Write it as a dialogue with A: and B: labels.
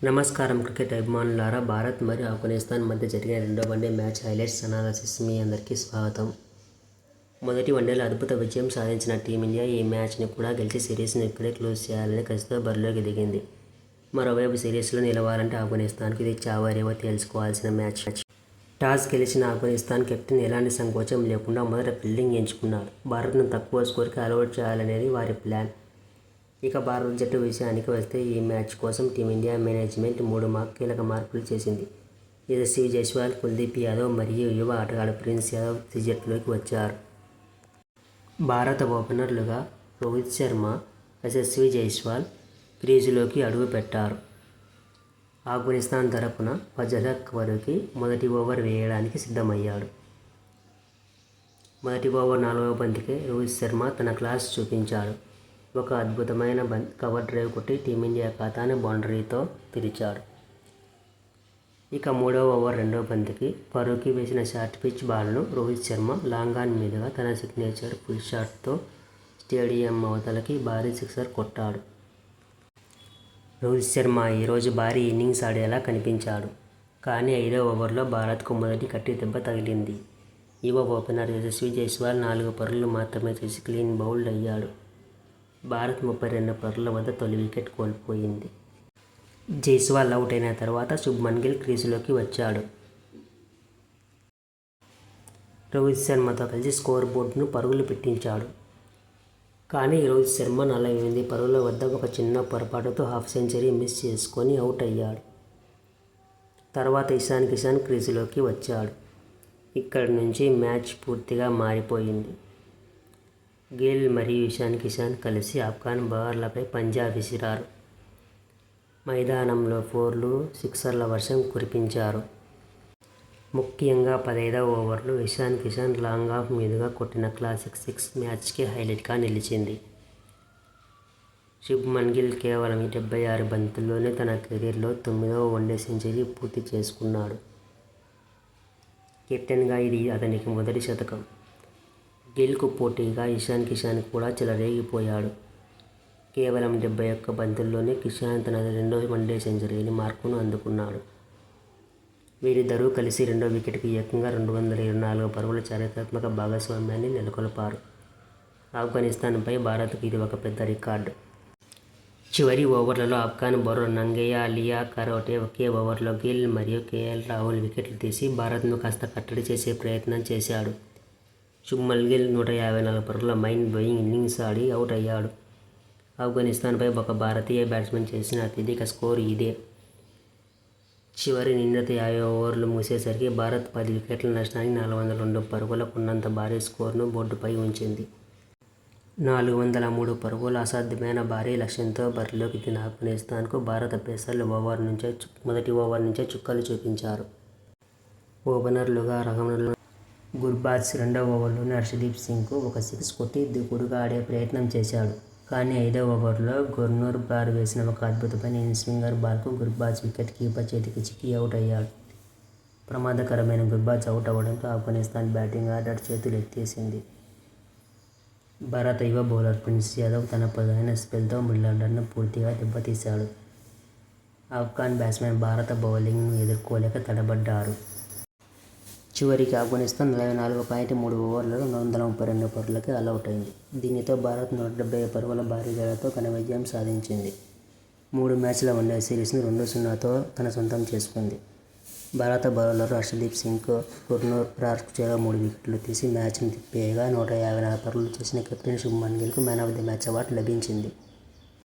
A: నమస్కారం క్రికెట్ అభిమానులారా. భారత్ మరియు ఆఫ్ఘనిస్తాన్ మధ్య జరిగిన రెండో వన్డే మ్యాచ్ హైలైట్స్ అనాలిసిస్ మీ అందరికీ స్వాగతం. మొదటి వన్డేలో అద్భుత విజయం సాధించిన టీమిండియా ఈ మ్యాచ్ని కూడా గెలిచి సిరీస్ను ఇక్కడే క్లోజ్ చేయాలని కసితో బరిలోకి దిగింది. మరోవైపు సిరీస్లో నిలవాలంటే ఆఫ్ఘనిస్తాన్కు ఇది చావారేవో తేల్చుకోవాల్సిన మ్యాచ్. టాస్ గెలిచిన ఆఫ్ఘనిస్తాన్ కెప్టెన్ ఎలాంటి సంకోచం లేకుండా మొదట ఫీల్డింగ్ ఎంచుకున్నాడు. భారత్ను తక్కువ స్కోర్కి ఆలౌట్ చేయాలనేది వారి ప్లాన్. ఇక భారత జట్టు విషయానికి వస్తే ఈ మ్యాచ్ కోసం టీమిండియా మేనేజ్మెంట్ 3 కీలక మార్పులు చేసింది. యశస్వీ జైస్వాల్, కుల్దీప్ యాదవ్ మరియు యువ ఆటగాడు ప్రిన్స్ యాదవ్ జట్టులోకి వచ్చారు. భారత ఓపెనర్లుగా రోహిత్ శర్మ, యశస్వీ జైస్వాల్ క్రీజులోకి అడుగుపెట్టారు. ఆఫ్ఘనిస్తాన్ తరపున ఫజల్ ఫరూకీ మొదటి ఓవర్ వేయడానికి సిద్ధమయ్యాడు. మొదటి ఓవర్ 4వ బంతికే రోహిత్ శర్మ తన క్లాస్ చూపించాడు. ఒక అద్భుతమైన కవర్ డ్రైవ్ కొట్టి టీమిండియా ఖాతాను బౌండరీతో తెరిచాడు. ఇక 3వ ఓవర్ 2వ బంతికి ఫరూకీ వేసిన షార్ట్ పిచ్ బాల్ను రోహిత్ శర్మ లాంగ్ ఆన్ మీదుగా తన సిగ్నేచర్ ఫుల్ షాట్తో స్టేడియం అవతలకి భారీ సిక్సర్ కొట్టాడు. రోహిత్ శర్మ ఈరోజు భారీ ఇన్నింగ్స్ ఆడేలా కనిపించాడు. కానీ 5వ ఓవర్లో భారత్కు మొదటి గట్టి దెబ్బ తగిలింది. యువ ఓపెనర్ యశస్వీ జైస్వాల్ 4 పరుగులు మాత్రమే చేసి క్లీన్ బౌల్డ్ అయ్యాడు. భారత్ 32 పరుగుల వద్ద తొలి వికెట్ కోల్పోయింది. జైస్వాల్ అవుట్ అయిన తర్వాత శుభ్మన్ గిల్ క్రీజులోకి వచ్చాడు. రోహిత్ శర్మతో కలిసి స్కోర్ బోర్డును పరుగులు పెట్టించాడు. కానీ రోహిత్ శర్మ 48 పరుగుల వద్ద ఒక చిన్న పొరపాటుతో హాఫ్ సెంచరీ మిస్ చేసుకొని అవుట్ అయ్యాడు. తర్వాత ఇషాన్ కిషన్ క్రీజులోకి వచ్చాడు. ఇక్కడి నుంచి మ్యాచ్ పూర్తిగా మారిపోయింది. గిల్ మరియు ఇషాన్ కిషన్ కలిసి ఆఫ్ఘన్ బౌలర్లపై పంజా విసిరారు. మైదానంలో 4లు, 6ల వర్షం కురిపించారు. ముఖ్యంగా 15వ ఓవర్లో ఇషాన్ కిషన్ లాంగ్ ఆఫ్ మీదుగా కొట్టిన క్లాసిక్ 6 మ్యాచ్కి హైలైట్గా నిలిచింది. శుభ్మన్ గిల్ కేవలం 76 బంతుల్లోనే తన కెరీర్లో 9వ వన్డే సెంచరీ పూర్తి చేసుకున్నాడు. కెప్టెన్గా ఇది అతనికి మొదటి శతకం. గిల్కు పోటీగా ఇషాన్ కిషన్ కూడా చెలరేగిపోయాడు. కేవలం 71 బంతుల్లోనే కిషన్ తన 2వ వన్డే సెంచరీ మార్కును అందుకున్నాడు. వీరిద్దరూ కలిసి 2వ వికెట్కి ఏకంగా 224 పరుగుల చారిత్రాత్మక భాగస్వామ్యాన్ని నెలకొల్పారు. ఆఫ్ఘనిస్తాన్పై భారత్కు ఇది ఒక పెద్ద రికార్డు. చివరి ఓవర్లలో ఆఫ్ఘన్ బౌలర్ నంగయ్య లియా కరోటే ఒకే ఓవర్లో గిల్ మరియు కేఎల్ రాహుల్ వికెట్లు తీసి భారత్ను కాస్త కట్టడి చేసే ప్రయత్నం చేశాడు. శుభ్మన్ గిల్ 154 పరుగుల మైండ్ బ్లోయింగ్ ఇన్నింగ్స్ ఆడి అవుట్ అయ్యాడు. ఆఫ్ఘనిస్తాన్పై ఒక భారతీయ బ్యాట్స్మెన్ చేసిన అత్యధిక స్కోరు ఇదే. చివరి నిండిత 50 ఓవర్లు ముగిసేసరికి భారత్ 10 వికెట్ల నష్టానికి 402 పరుగులకు ఉన్నంత భారీ స్కోరును బోర్డుపై ఉంచింది. 403 పరుగుల అసాధ్యమైన భారీ లక్ష్యంతో బరిలోకి దిగిన ఆఫ్ఘనిస్తాన్కు భారత పేసర్లు మొదటి ఓవర్ నుంచే చుక్కలు చూపించారు. ఓపెనర్లుగా రహమాన్, గుర్బాజ్ 2వ ఓవర్లోనే హర్షదీప్ సింగ్కు ఒక 6 కొట్టి దూకుడుగా ఆడే ప్రయత్నం చేశాడు. కానీ 5వ ఓవర్లో గుర్నూర్ బ్రార్ వేసిన ఒక అద్భుతమైన ఇన్స్వింగర్ బాల్కు గుర్బాజ్ వికెట్ కీపర్ చేతికి చిక్కి అవుట్ అయ్యాడు. ప్రమాదకరమైన గుర్బాజ్ అవుట్ అవ్వడంతో ఆఫ్ఘనిస్తాన్ బ్యాటింగ్ ఆర్డర్ చేతులు ఎత్తేసింది. భారత యువ బౌలర్ ప్రిన్స్ యాదవ్ తన పదునైన స్పెల్తో మిడిల్ ఆర్డర్ను పూర్తిగా దెబ్బతీశాడు. ఆఫ్ఘన్ బ్యాట్స్మెన్ భారత బౌలింగ్ను ఎదుర్కోలేక తడబడ్డారు. చివరికి ఆఫ్ఘనిస్తాన్ 44.3 ఓవర్లలో 232 పరుగులకి ఆలౌట్ అయింది. దీనితో భారత్ 170 పరుగుల భారీ తేడాతో ఘన విజయం సాధించింది. 3 మ్యాచ్ల వన్డే సిరీస్ను 2-0తో తన సొంతం చేసుకుంది. భారత బౌలర్లు హర్షదీప్ సింగ్కు, గుర్నూర్ బ్రార్కు చెరో 3 వికెట్లు తీసి మ్యాచ్ను తిప్పేయగా 154 పరుగులు చేసిన కెప్టెన్ శుభ్మన్ గిల్కు man of the match award లభించింది.